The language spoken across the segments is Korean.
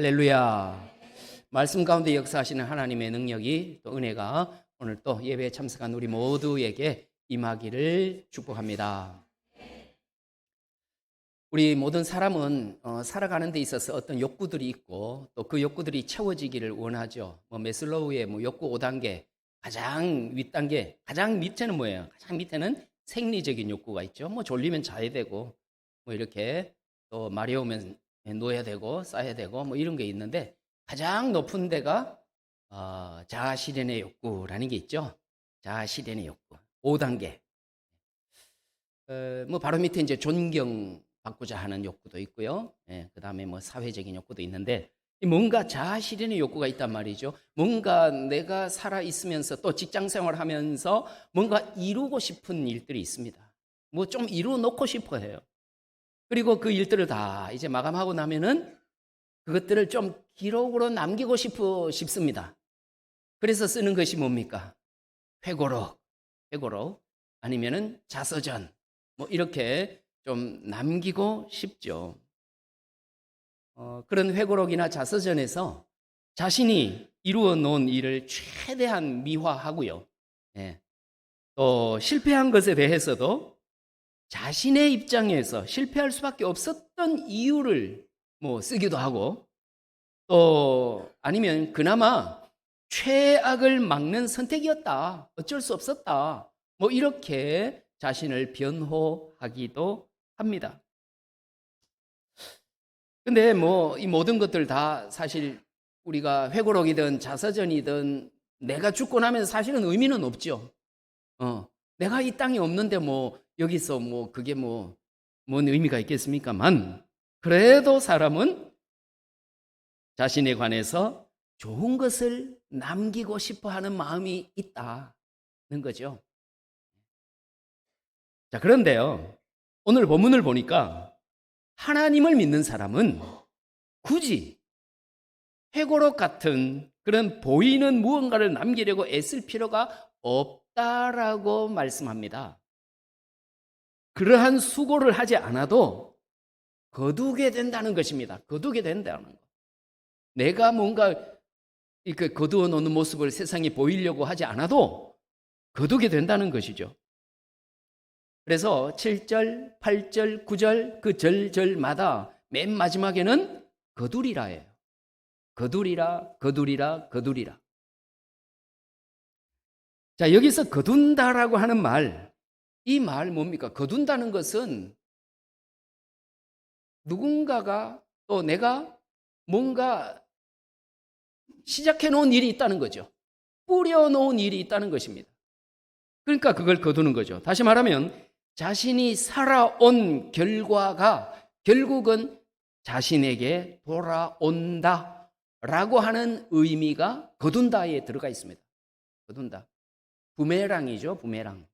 할렐루야. 말씀 가운데 역사하시는 하나님의 능력이 또 은혜가 오늘 또 예배에 참석한 우리 모두에게 임하기를 축복합니다. 우리 모든 사람은 살아가는 데 있어서 어떤 욕구들이 있고 또 그 욕구들이 채워지기를 원하죠. 메슬로우의 욕구 5단계, 가장 윗단계, 가장 밑에는 뭐예요? 가장 밑에는 생리적인 욕구가 있죠. 졸리면 자야 되고 이렇게 또 말이 오면 놓아야 되고 싸야 되고 이런 게 있는데, 가장 높은 데가 자아 실현의 욕구라는 게 있죠. 자아 실현의 욕구 5단계. 바로 밑에 이제 존경받고자 하는 욕구도 있고요. 그 다음에 사회적인 욕구도 있는데, 뭔가 자아 실현의 욕구가 있단 말이죠. 뭔가 내가 살아 있으면서 또 직장 생활하면서 뭔가 이루고 싶은 일들이 있습니다. 좀 이루어 놓고 싶어 해요. 그리고 그 일들을 다 이제 마감하고 나면은 그것들을 좀 기록으로 남기고 싶습니다. 그래서 쓰는 것이 뭡니까? 회고록 아니면은 자서전 이렇게 좀 남기고 싶죠. 그런 회고록이나 자서전에서 자신이 이루어 놓은 일을 최대한 미화하고요. 또 실패한 것에 대해서도 자신의 입장에서 실패할 수밖에 없었던 이유를 쓰기도 하고, 또 아니면 그나마 최악을 막는 선택이었다, 어쩔 수 없었다, 이렇게 자신을 변호하기도 합니다. 근데 이 모든 것들 다 사실 우리가 회고록이든 자서전이든 내가 죽고 나면 사실은 의미는 없죠. 내가 이 땅에 없는데 여기서 그게 뭔 의미가 있겠습니까만, 그래도 사람은 자신에 관해서 좋은 것을 남기고 싶어 하는 마음이 있다는 거죠. 자, 그런데요, 오늘 본문을 보니까 하나님을 믿는 사람은 굳이 회고록 같은 그런 보이는 무언가를 남기려고 애쓸 필요가 없다라고 말씀합니다. 그러한 수고를 하지 않아도 거두게 된다는 것입니다. 거두게 된다는 것. 내가 뭔가 거두어 놓는 모습을 세상에 보이려고 하지 않아도 거두게 된다는 것이죠. 그래서 7절, 8절, 9절 그 절절마다 맨 마지막에는 거두리라예요. 거두리라, 거두리라, 거두리라. 자, 여기서 거둔다라고 하는 말, 이 말 뭡니까? 거둔다는 것은 누군가가 또 내가 뭔가 시작해 놓은 일이 있다는 거죠. 뿌려 놓은 일이 있다는 것입니다. 그러니까 그걸 거두는 거죠. 다시 말하면 자신이 살아온 결과가 결국은 자신에게 돌아온다 라고 하는 의미가 거둔다에 들어가 있습니다. 거둔다. 부메랑이죠, 부메랑.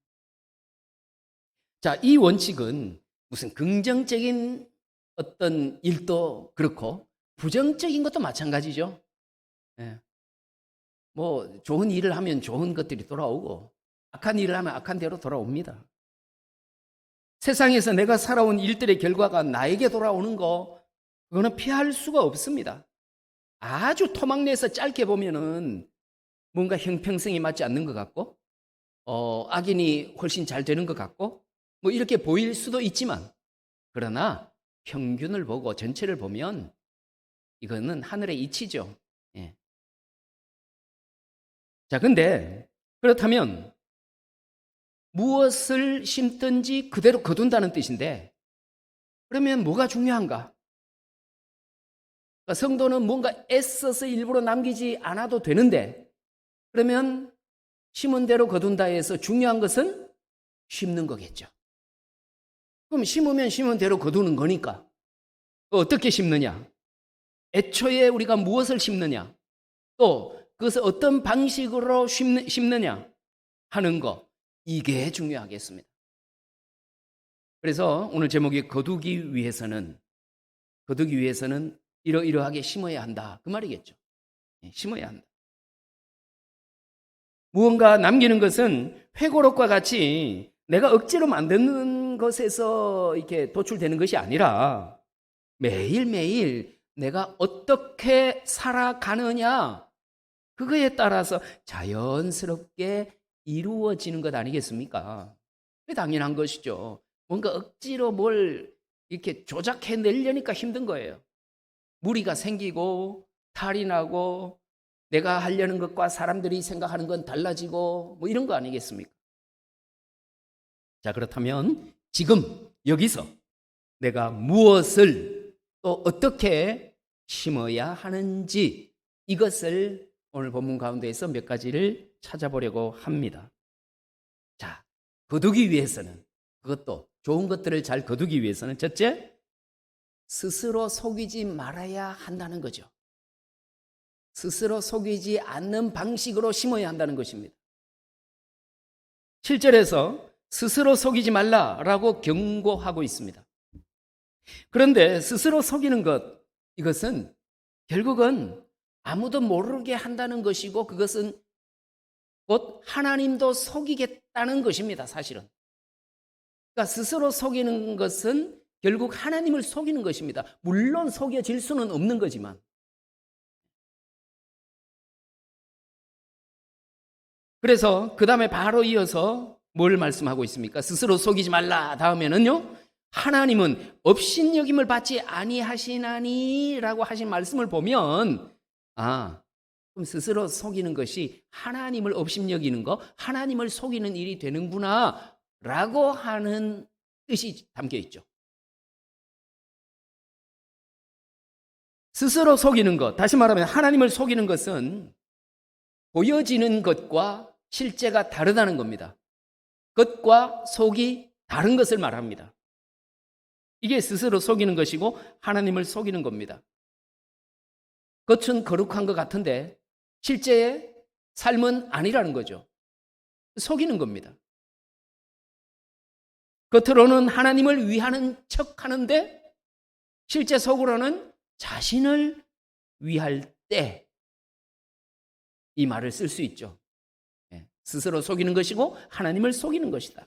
자, 이 원칙은 무슨 긍정적인 어떤 일도 그렇고 부정적인 것도 마찬가지죠. 좋은 일을 하면 좋은 것들이 돌아오고 악한 일을 하면 악한 대로 돌아옵니다. 세상에서 내가 살아온 일들의 결과가 나에게 돌아오는 거, 그거는 피할 수가 없습니다. 아주 토막내서 짧게 보면은 뭔가 형평성이 맞지 않는 것 같고, 악인이 훨씬 잘 되는 것 같고, 이렇게 보일 수도 있지만, 그러나 평균을 보고 전체를 보면 이거는 하늘의 이치죠. 자, 근데 그렇다면 무엇을 심든지 그대로 거둔다는 뜻인데, 그러면 뭐가 중요한가? 그러니까 성도는 뭔가 애써서 일부러 남기지 않아도 되는데, 그러면 심은 대로 거둔다 해서 중요한 것은 심는 거겠죠. 그럼 심으면 심은 대로 거두는 거니까 어떻게 심느냐? 애초에 우리가 무엇을 심느냐? 또 그것을 어떤 방식으로 심느냐 하는 거, 이게 중요하겠습니다. 그래서 오늘 제목이 거두기 위해서는 이러이러하게 심어야 한다, 그 말이겠죠. 심어야 한다. 무언가 남기는 것은 회고록과 같이 내가 억지로 만드는 것에서 이렇게 도출되는 것이 아니라 매일매일 내가 어떻게 살아가느냐, 그거에 따라서 자연스럽게 이루어지는 것 아니겠습니까? 그게 당연한 것이죠. 뭔가 억지로 뭘 이렇게 조작해내려니까 힘든 거예요. 무리가 생기고 탈이 나고 내가 하려는 것과 사람들이 생각하는 건 달라지고 뭐 이런 거 아니겠습니까? 자, 그렇다면 지금 여기서 내가 무엇을 또 어떻게 심어야 하는지, 이것을 오늘 본문 가운데에서 몇 가지를 찾아보려고 합니다. 자, 거두기 위해서는, 그것도 좋은 것들을 잘 거두기 위해서는 첫째, 스스로 속이지 말아야 한다는 거죠. 스스로 속이지 않는 방식으로 심어야 한다는 것입니다. 7절에서 스스로 속이지 말라라고 경고하고 있습니다. 그런데 스스로 속이는 것, 이것은 결국은 아무도 모르게 한다는 것이고, 그것은 곧 하나님도 속이겠다는 것입니다, 사실은. 그러니까 스스로 속이는 것은 결국 하나님을 속이는 것입니다. 물론 속여질 수는 없는 거지만. 그래서 그 다음에 바로 이어서 뭘 말씀하고 있습니까? 스스로 속이지 말라 다음에는요, 하나님은 업신여김을 받지 아니하시나니라고 하신 말씀을 보면, 그럼 스스로 속이는 것이 하나님을 업신여기는 거, 하나님을 속이는 일이 되는구나 라고 하는 뜻이 담겨 있죠. 스스로 속이는 것, 다시 말하면 하나님을 속이는 것은 보여지는 것과 실제가 다르다는 겁니다. 겉과 속이 다른 것을 말합니다. 이게 스스로 속이는 것이고 하나님을 속이는 겁니다. 겉은 거룩한 것 같은데 실제의 삶은 아니라는 거죠. 속이는 겁니다. 겉으로는 하나님을 위하는 척 하는데 실제 속으로는 자신을 위할 때 이 말을 쓸 수 있죠. 스스로 속이는 것이고 하나님을 속이는 것이다.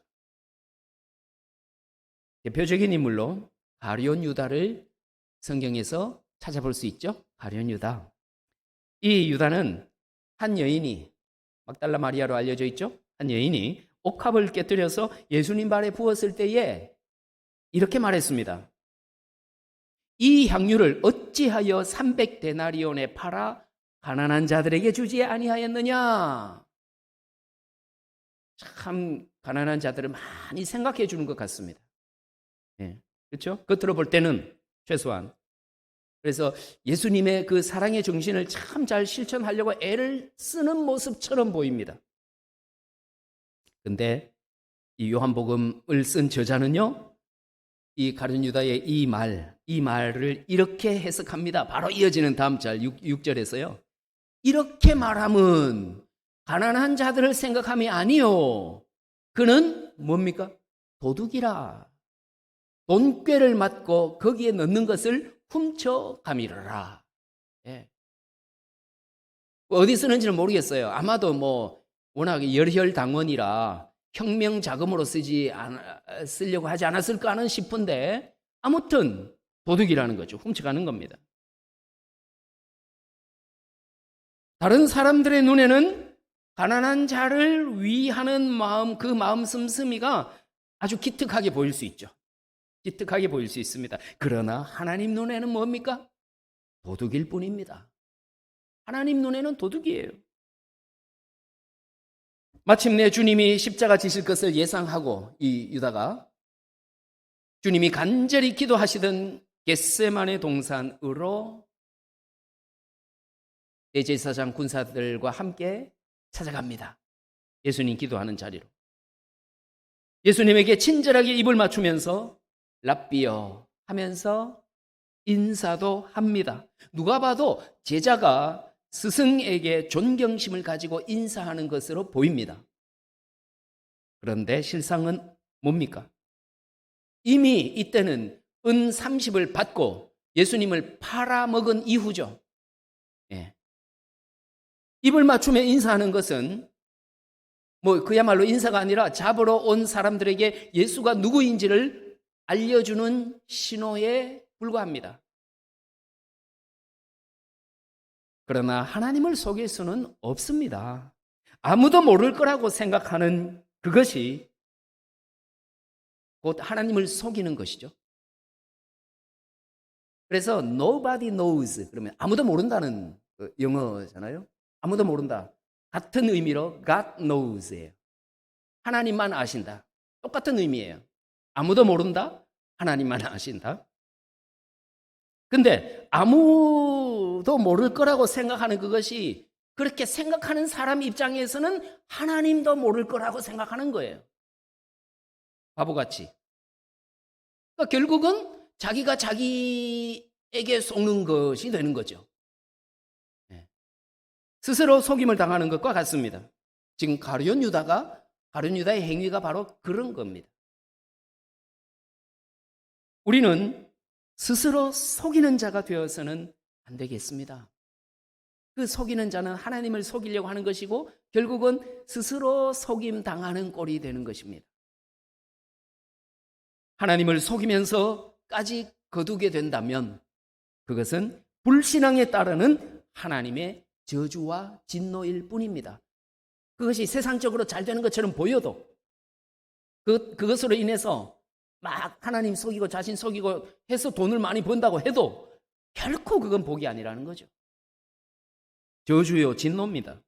대표적인 인물로 가룟 유다를 성경에서 찾아볼 수 있죠. 가룟 유다. 이 유다는 한 여인이, 막달라 마리아로 알려져 있죠. 한 여인이 옥합을 깨뜨려서 예수님 발에 부었을 때에 이렇게 말했습니다. 이 향유를 어찌하여 300데나리온에 팔아 가난한 자들에게 주지 아니하였느냐. 참 가난한 자들을 많이 생각해 주는 것 같습니다. 그렇죠? 겉으로 볼 때는 최소한. 그래서 예수님의 그 사랑의 정신을 참 잘 실천하려고 애를 쓰는 모습처럼 보입니다. 근데 이 요한복음을 쓴 저자는요, 이 가룟 유다의 이 말을 이렇게 해석합니다. 바로 이어지는 다음 절 6절에서요. 이렇게 말함은 가난한 자들을 생각함이 아니요. 그는 뭡니까? 도둑이라. 돈꾀를 맞고 거기에 넣는 것을 훔쳐가미르라. 어디 쓰는지는 모르겠어요. 아마도 워낙 열혈당원이라 혁명 자금으로 쓰려고 하지 않았을까 하는 싶은데, 아무튼 도둑이라는 거죠. 훔쳐가는 겁니다. 다른 사람들의 눈에는 가난한 자를 위하는 마음, 그 마음 씀씀이가 아주 기특하게 보일 수 있죠. 기특하게 보일 수 있습니다. 그러나 하나님 눈에는 뭡니까? 도둑일 뿐입니다. 하나님 눈에는 도둑이에요. 마침내 주님이 십자가 지실 것을 예상하고 이 유다가 주님이 간절히 기도하시던 겟세마네 동산으로 대제사장 군사들과 함께 찾아갑니다. 예수님 기도하는 자리로. 예수님에게 친절하게 입을 맞추면서 랍비여 하면서 인사도 합니다. 누가 봐도 제자가 스승에게 존경심을 가지고 인사하는 것으로 보입니다. 그런데 실상은 뭡니까? 이미 이때는 은 30을 받고 예수님을 팔아먹은 이후죠. 입을 맞추며 인사하는 것은 그야말로 인사가 아니라 잡으러 온 사람들에게 예수가 누구인지를 알려주는 신호에 불과합니다. 그러나 하나님을 속일 수는 없습니다. 아무도 모를 거라고 생각하는 그것이 곧 하나님을 속이는 것이죠. 그래서 nobody knows 그러면 아무도 모른다는 그 영어잖아요. 아무도 모른다. 같은 의미로 God knows예요. 하나님만 아신다. 똑같은 의미예요. 아무도 모른다. 하나님만 아신다. 근데 아무도 모를 거라고 생각하는 그것이 그렇게 생각하는 사람 입장에서는 하나님도 모를 거라고 생각하는 거예요. 바보같이. 그러니까 결국은 자기가 자기에게 속는 것이 되는 거죠. 스스로 속임을 당하는 것과 같습니다. 지금 가룟 유다의 행위가 바로 그런 겁니다. 우리는 스스로 속이는 자가 되어서는 안 되겠습니다. 그 속이는 자는 하나님을 속이려고 하는 것이고 결국은 스스로 속임 당하는 꼴이 되는 것입니다. 하나님을 속이면서까지 거두게 된다면 그것은 불신앙에 따르는 하나님의 저주와 진노일 뿐입니다. 그것이 세상적으로 잘 되는 것처럼 보여도 그것으로 인해서 막 하나님 속이고 자신 속이고 해서 돈을 많이 번다고 해도 결코 그건 복이 아니라는 거죠. 저주요 진노입니다.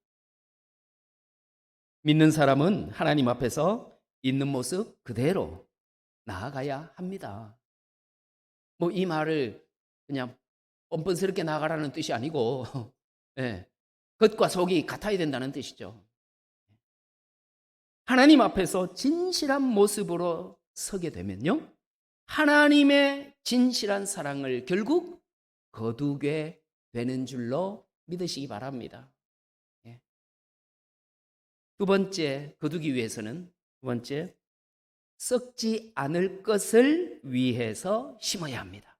믿는 사람은 하나님 앞에서 있는 모습 그대로 나아가야 합니다. 뭐 이 말을 그냥 뻔뻔스럽게 나아가라는 뜻이 아니고 네, 겉과 속이 같아야 된다는 뜻이죠. 하나님 앞에서 진실한 모습으로 서게 되면요, 하나님의 진실한 사랑을 결국 거두게 되는 줄로 믿으시기 바랍니다. 두 번째, 거두기 위해서는 두 번째, 썩지 않을 것을 위해서 심어야 합니다.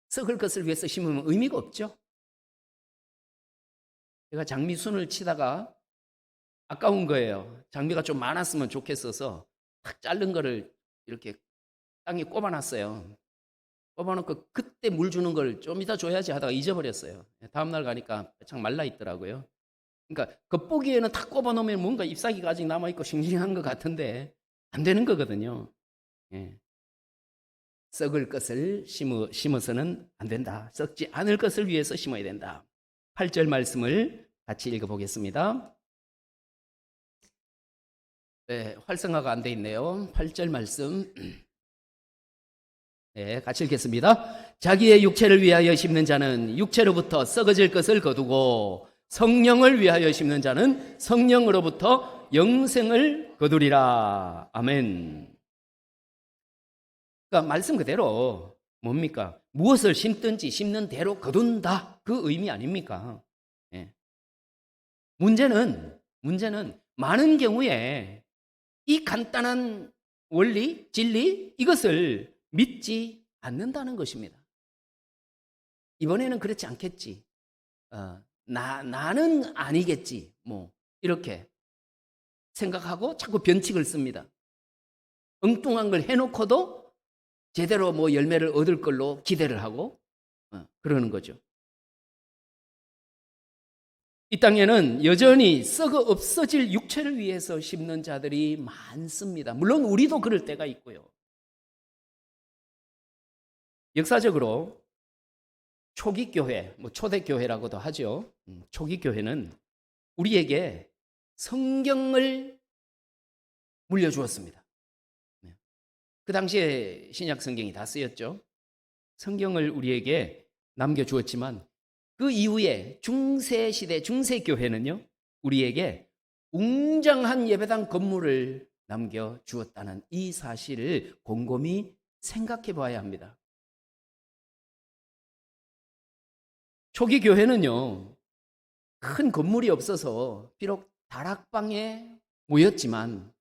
썩을 것을 위해서 심으면 의미가 없죠. 제가 장미순을 치다가 아까운 거예요. 장미가 좀 많았으면 좋겠어서 탁 자른 거를 이렇게 땅에 꼽아놨어요. 꼽아놓고 그때 물 주는 걸 좀 이따 줘야지 하다가 잊어버렸어요. 다음날 가니까 참 말라 있더라고요. 그러니까 겉보기에는 탁 꼽아놓으면 뭔가 잎사귀가 아직 남아있고 싱싱한 것 같은데 안 되는 거거든요. 예. 썩을 것을 심어서는 안 된다. 썩지 않을 것을 위해서 심어야 된다. 8절 말씀을 같이 읽어보겠습니다. 네, 활성화가 안 돼 있네요. 8절 말씀. 네, 같이 읽겠습니다. 자기의 육체를 위하여 심는 자는 육체로부터 썩어질 것을 거두고 성령을 위하여 심는 자는 성령으로부터 영생을 거두리라. 아멘. 그러니까 말씀 그대로 뭡니까? 무엇을 심든지 심는 대로 거둔다. 그 의미 아닙니까? 예. 문제는 많은 경우에 이 간단한 원리, 진리 이것을 믿지 않는다는 것입니다. 이번에는 그렇지 않겠지. 나는 아니겠지. 뭐 이렇게 생각하고 자꾸 변칙을 씁니다. 엉뚱한 걸 해놓고도 제대로 뭐 열매를 얻을 걸로 기대를 하고 그러는 거죠. 이 땅에는 여전히 썩어 없어질 육체를 위해서 심는 자들이 많습니다. 물론 우리도 그럴 때가 있고요. 역사적으로 초기 교회, 뭐 초대 교회라고도 하죠. 초기 교회는 우리에게 성경을 물려주었습니다. 그 당시에 신약 성경이 다 쓰였죠. 성경을 우리에게 남겨주었지만 그 이후에 중세시대 중세교회는요, 우리에게 웅장한 예배당 건물을 남겨주었다는 이 사실을 곰곰이 생각해 봐야 합니다. 초기 교회는요, 큰 건물이 없어서 비록 다락방에 모였지만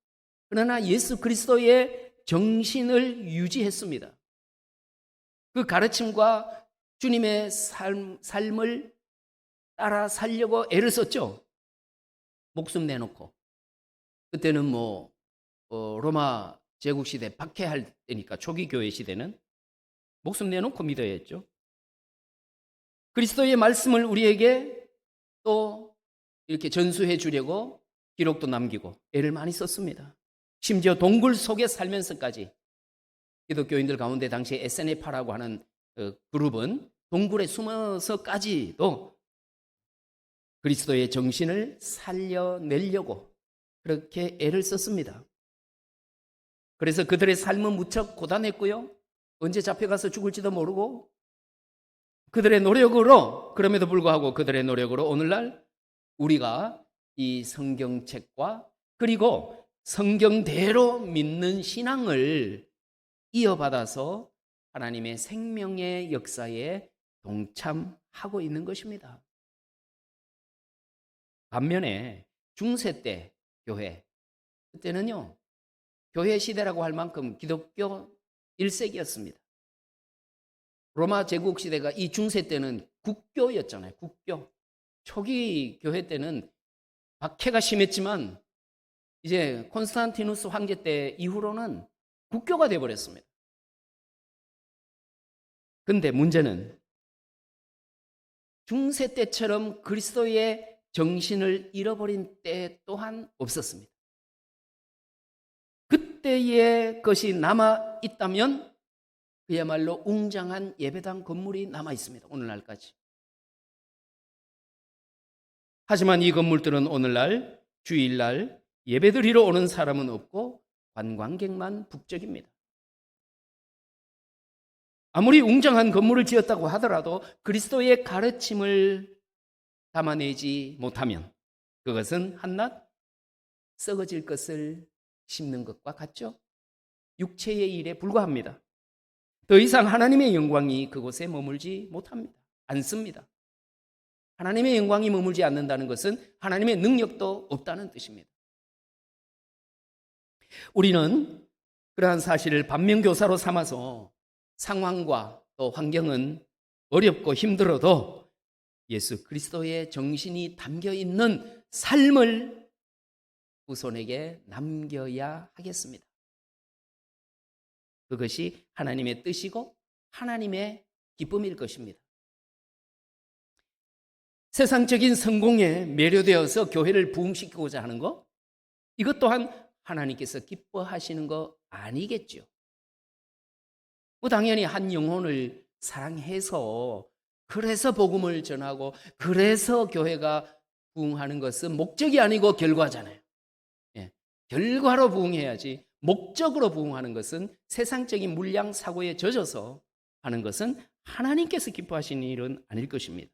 그러나 예수 그리스도의 정신을 유지했습니다. 그 가르침과 주님의 삶을 따라 살려고 애를 썼죠. 목숨 내놓고. 그때는 로마 제국 시대 박해할 때니까 초기 교회 시대는 목숨 내놓고 믿어야 했죠. 그리스도의 말씀을 우리에게 또 이렇게 전수해 주려고 기록도 남기고 애를 많이 썼습니다. 심지어 동굴 속에 살면서까지 기독교인들 가운데 당시 SNF라고 하는 그룹은 동굴에 숨어서까지도 그리스도의 정신을 살려내려고 그렇게 애를 썼습니다. 그래서 그들의 삶은 무척 고단했고요. 언제 잡혀가서 죽을지도 모르고 그들의 노력으로, 그럼에도 불구하고 그들의 노력으로 오늘날 우리가 이 성경책과 그리고 성경대로 믿는 신앙을 이어받아서 하나님의 생명의 역사에 동참하고 있는 것입니다. 반면에 중세 때 교회, 그때는요, 교회 시대라고 할 만큼 기독교 1세기였습니다. 로마 제국 시대가 이 중세 때는 국교였잖아요. 국교. 초기 교회 때는 박해가 심했지만 이제 콘스탄티누스 황제 때 이후로는 국교가 되어버렸습니다. 근데 문제는 중세 때처럼 그리스도의 정신을 잃어버린 때 또한 없었습니다. 그때의 것이 남아 있다면 그야말로 웅장한 예배당 건물이 남아 있습니다. 오늘날까지. 하지만 이 건물들은 오늘날 주일날 예배드리러 오는 사람은 없고 관광객만 북적입니다. 아무리 웅장한 건물을 지었다고 하더라도 그리스도의 가르침을 담아내지 못하면 그것은 한낱 썩어질 것을 심는 것과 같죠. 육체의 일에 불과합니다. 더 이상 하나님의 영광이 그곳에 머물지 못합니다. 않습니다. 하나님의 영광이 머물지 않는다는 것은 하나님의 능력도 없다는 뜻입니다. 우리는 그러한 사실을 반면교사로 삼아서 상황과 또 환경은 어렵고 힘들어도 예수 그리스도의 정신이 담겨 있는 삶을 후손에게 남겨야 하겠습니다. 그것이 하나님의 뜻이고 하나님의 기쁨일 것입니다. 세상적인 성공에 매료되어서 교회를 부흥시키고자 하는 것, 이것 또한 하나님께서 기뻐하시는 거 아니겠죠. 당연히 한 영혼을 사랑해서 그래서 복음을 전하고 그래서 교회가 부흥하는 것은 목적이 아니고 결과잖아요. 예, 결과로 부흥해야지 목적으로 부흥하는 것은 세상적인 물량 사고에 젖어서 하는 것은 하나님께서 기뻐하시는 일은 아닐 것입니다.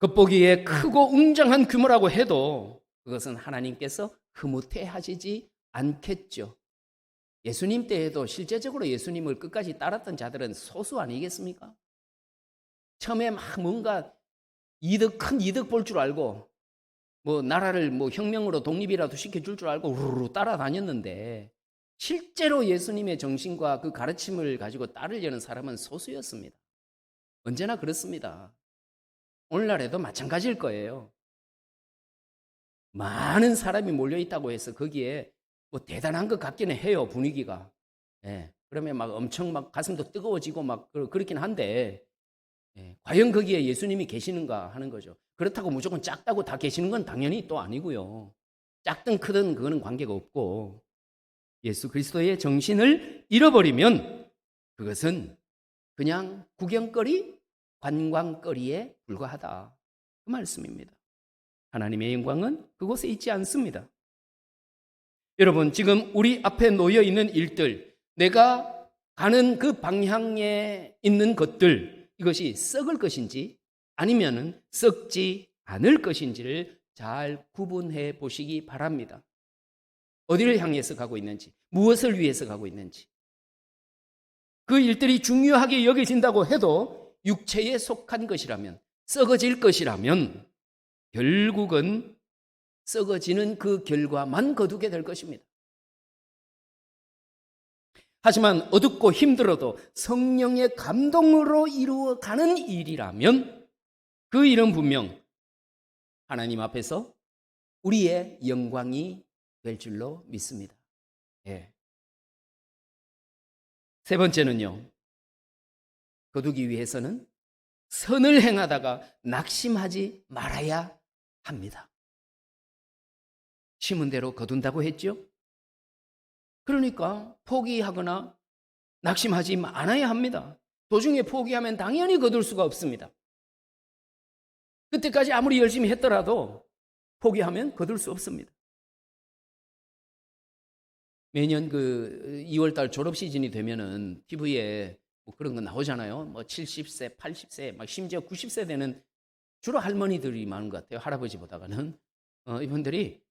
겉보기에 크고 웅장한 규모라고 해도 그것은 하나님께서 흐뭇해하시지 않겠죠. 예수님 때에도 실제적으로 예수님을 끝까지 따랐던 자들은 소수 아니겠습니까? 처음에 막 뭔가 큰 이득 볼 줄 알고 나라를 혁명으로 독립이라도 시켜줄 줄 알고 우르르 따라다녔는데 실제로 예수님의 정신과 그 가르침을 가지고 따르려는 사람은 소수였습니다. 언제나 그렇습니다. 오늘날에도 마찬가지일 거예요. 많은 사람이 몰려있다고 해서 거기에 대단한 것 같기는 해요, 분위기가. 예, 그러면 엄청 가슴도 뜨거워지고 그렇긴 한데, 예, 과연 거기에 예수님이 계시는가 하는 거죠. 그렇다고 무조건 작다고 다 계시는 건 당연히 또 아니고요. 작든 크든 그거는 관계가 없고, 예수 그리스도의 정신을 잃어버리면 그것은 그냥 구경거리, 관광거리에 불과하다. 그 말씀입니다. 하나님의 영광은 그곳에 있지 않습니다. 여러분, 지금 우리 앞에 놓여 있는 일들, 내가 가는 그 방향에 있는 것들, 이것이 썩을 것인지 아니면은 썩지 않을 것인지를 잘 구분해 보시기 바랍니다. 어디를 향해서 가고 있는지, 무엇을 위해서 가고 있는지. 그 일들이 중요하게 여겨진다고 해도 육체에 속한 것이라면, 썩어질 것이라면 결국은 썩어지는 그 결과만 거두게 될 것입니다. 하지만 어둡고 힘들어도 성령의 감동으로 이루어가는 일이라면 그 일은 분명 하나님 앞에서 우리의 영광이 될 줄로 믿습니다. 예. 세 번째는요, 거두기 위해서는 선을 행하다가 낙심하지 말아야 합니다. 심은 대로 거둔다고 했죠? 그러니까 포기하거나 낙심하지 않아야 합니다. 도중에 포기하면 당연히 거둘 수가 없습니다. 그때까지 아무리 열심히 했더라도 포기하면 거둘 수 없습니다. 매년 그 2월달 졸업 시즌이 되면은 TV에 뭐 그런 거 나오잖아요. 뭐 70세, 80세, 막 심지어 90세 되는 주로 할머니들이 많은 것 같아요. 할아버지보다는. 이분들이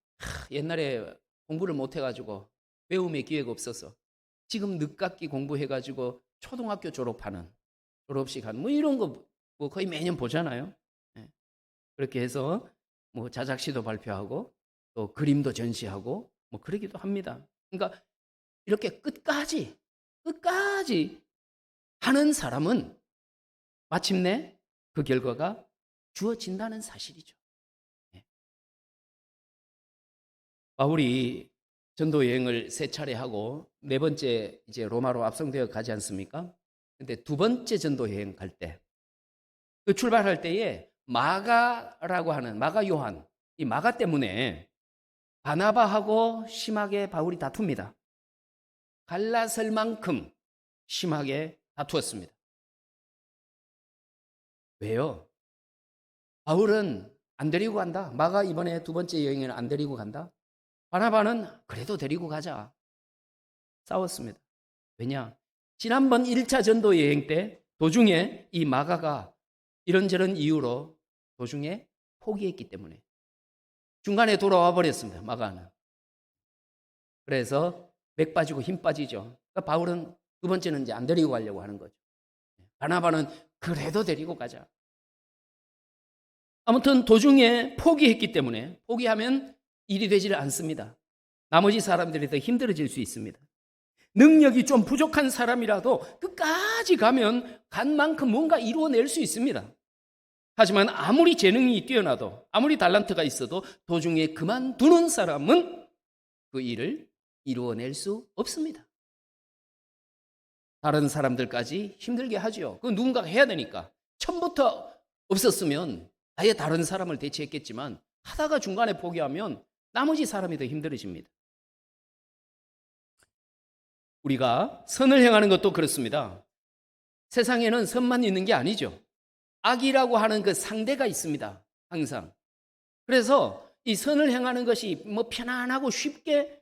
옛날에 공부를 못 해가지고 배움의 기회가 없어서 지금 늦깎이 공부해가지고 초등학교 졸업하는 졸업식 한 뭐 이런 거 뭐 거의 매년 보잖아요. 예. 그렇게 해서 뭐 자작시도 발표하고 또 그림도 전시하고 뭐 그러기도 합니다. 그러니까 이렇게 끝까지 하는 사람은 마침내 그 결과가 주어진다는 사실이죠. 예. 바울이 전도 여행을 3차례 하고 4번째 이제 로마로 압송되어 가지 않습니까? 근데 2번째 전도 여행 갈 때, 그 출발할 때에 마가라고 하는 마가 요한, 이 마가 때문에 바나바하고 심하게 바울이 다툽니다. 갈라설 만큼 심하게 다투었습니다. 왜요? 바울은 안 데리고 간다. 마가 이번에 2번째 여행을 안 데리고 간다. 바나바는 그래도 데리고 가자. 싸웠습니다. 왜냐? 지난번 1차 전도 여행 때 도중에 이 마가가 이런저런 이유로 도중에 포기했기 때문에 중간에 돌아와 버렸습니다. 마가는. 그래서 맥 빠지고 힘 빠지죠. 그러니까 바울은 2번째는 이제 안 데리고 가려고 하는 거죠. 바나바는 그래도 데리고 가자. 아무튼 도중에 포기했기 때문에 포기하면 일이 되지를 않습니다. 나머지 사람들이 더 힘들어질 수 있습니다. 능력이 좀 부족한 사람이라도 끝까지 가면 간 만큼 뭔가 이루어낼 수 있습니다. 하지만 아무리 재능이 뛰어나도 아무리 달란트가 있어도 도중에 그만두는 사람은 그 일을 이루어낼 수 없습니다. 다른 사람들까지 힘들게 하죠. 그 누군가가 해야 되니까. 처음부터 없었으면 아예 다른 사람을 대체했겠지만 하다가 중간에 포기하면 나머지 사람이 더 힘들어집니다. 우리가 선을 행하는 것도 그렇습니다. 세상에는 선만 있는 게 아니죠. 악이라고 하는 그 상대가 있습니다. 항상. 그래서 이 선을 행하는 것이 뭐 편안하고 쉽게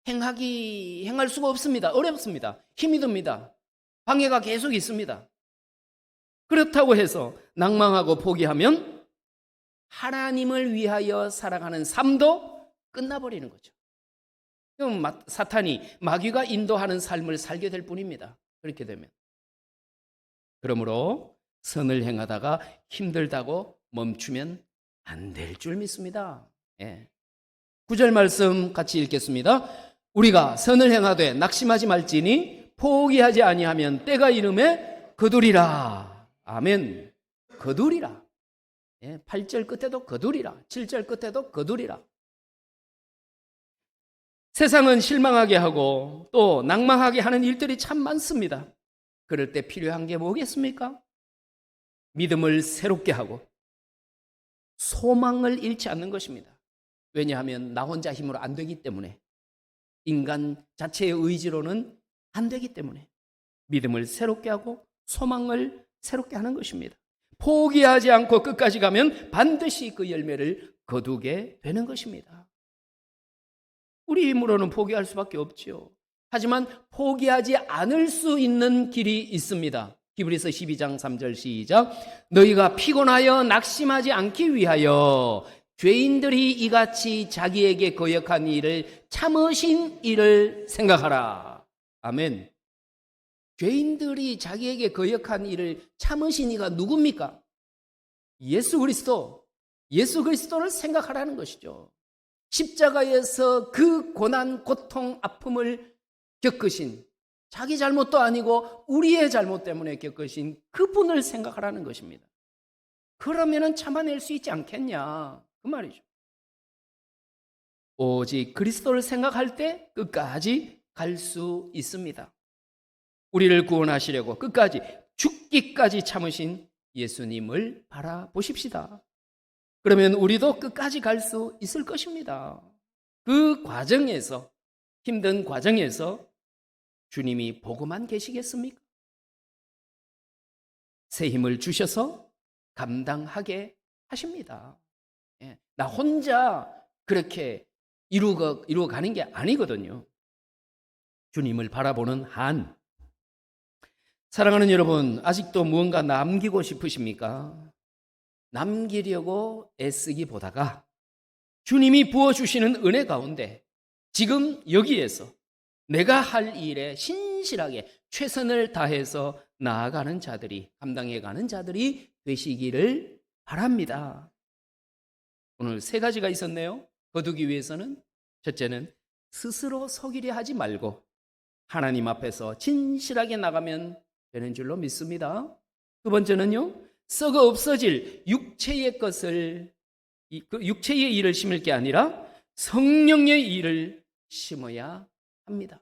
행할 수가 없습니다. 어렵습니다. 힘이 듭니다. 방해가 계속 있습니다. 그렇다고 해서 낭망하고 포기하면 하나님을 위하여 살아가는 삶도 끝나버리는 거죠. 그럼 사탄이 마귀가 인도하는 삶을 살게 될 뿐입니다. 그렇게 되면. 그러므로 선을 행하다가 힘들다고 멈추면 안 될 줄 믿습니다. 예. 9절 말씀 같이 읽겠습니다. 우리가 선을 행하되 낙심하지 말지니 포기하지 아니하면 때가 이름에 거두리라. 아멘. 거두리라. 예, 8절 끝에도 거두리라. 7절 끝에도 거두리라. 세상은 실망하게 하고 또 낭망하게 하는 일들이 참 많습니다. 그럴 때 필요한 게 뭐겠습니까? 믿음을 새롭게 하고 소망을 잃지 않는 것입니다. 왜냐하면 나 혼자 힘으로 안 되기 때문에, 인간 자체의 의지로는 안 되기 때문에 믿음을 새롭게 하고 소망을 새롭게 하는 것입니다. 포기하지 않고 끝까지 가면 반드시 그 열매를 거두게 되는 것입니다. 우리 힘으로는 포기할 수밖에 없지요. 하지만 포기하지 않을 수 있는 길이 있습니다. 히브리서 12장 3절 시작. 너희가 피곤하여 낙심하지 않기 위하여 죄인들이 이같이 자기에게 거역한 일을 참으신 이를 생각하라. 아멘. 죄인들이 자기에게 거역한 일을 참으신 이가 누굽니까? 예수 그리스도를 생각하라는 것이죠. 십자가에서 그 고난, 고통, 아픔을 겪으신, 자기 잘못도 아니고 우리의 잘못 때문에 겪으신 그분을 생각하라는 것입니다. 그러면은 참아낼 수 있지 않겠냐, 그 말이죠. 오직 그리스도를 생각할 때 끝까지 갈 수 있습니다. 우리를 구원하시려고 끝까지 죽기까지 참으신 예수님을 바라보십시다. 그러면 우리도 끝까지 갈 수 있을 것입니다. 그 과정에서, 힘든 과정에서 주님이 보고만 계시겠습니까? 새 힘을 주셔서 감당하게 하십니다. 나 혼자 그렇게 이루어 가는 게 아니거든요. 주님을 바라보는 한. 사랑하는 여러분, 아직도 무언가 남기고 싶으십니까? 남기려고 애쓰기보다가 주님이 부어주시는 은혜 가운데 지금 여기에서 내가 할 일에 신실하게 최선을 다해서 나아가는 자들이, 감당해가는 자들이 되시기를 바랍니다. 오늘 3가지가 있었네요. 거두기 위해서는 첫째는 스스로 속이려 하지 말고 하나님 앞에서 진실하게 나가면 되는 줄로 믿습니다. 두 번째는요, 썩어 없어질 육체의 것을, 그 육체의 일을 심을 게 아니라 성령의 일을 심어야 합니다.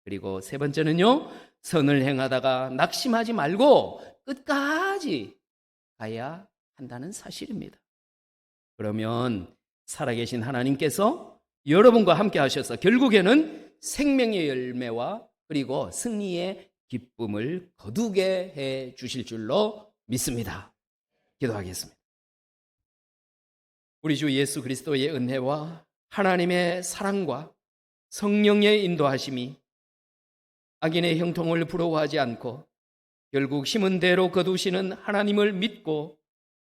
그리고 세 번째는요, 선을 행하다가 낙심하지 말고 끝까지 가야 한다는 사실입니다. 그러면 살아계신 하나님께서 여러분과 함께 하셔서 결국에는 생명의 열매와 그리고 승리의 기쁨을 거두게 해 주실 줄로 믿습니다. 기도하겠습니다. 우리 주 예수 그리스도의 은혜와 하나님의 사랑과 성령의 인도하심이 악인의 형통을 부러워하지 않고 결국 심은 대로 거두시는 하나님을 믿고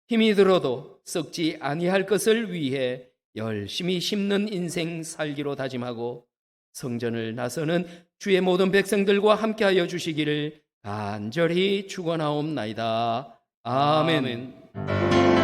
힘이 들어도 썩지 아니할 것을 위해 열심히 심는 인생 살기로 다짐하고 성전을 나서는 주의 모든 백성들과 함께하여 주시기를 간절히 축원하옵나이다. 아멘.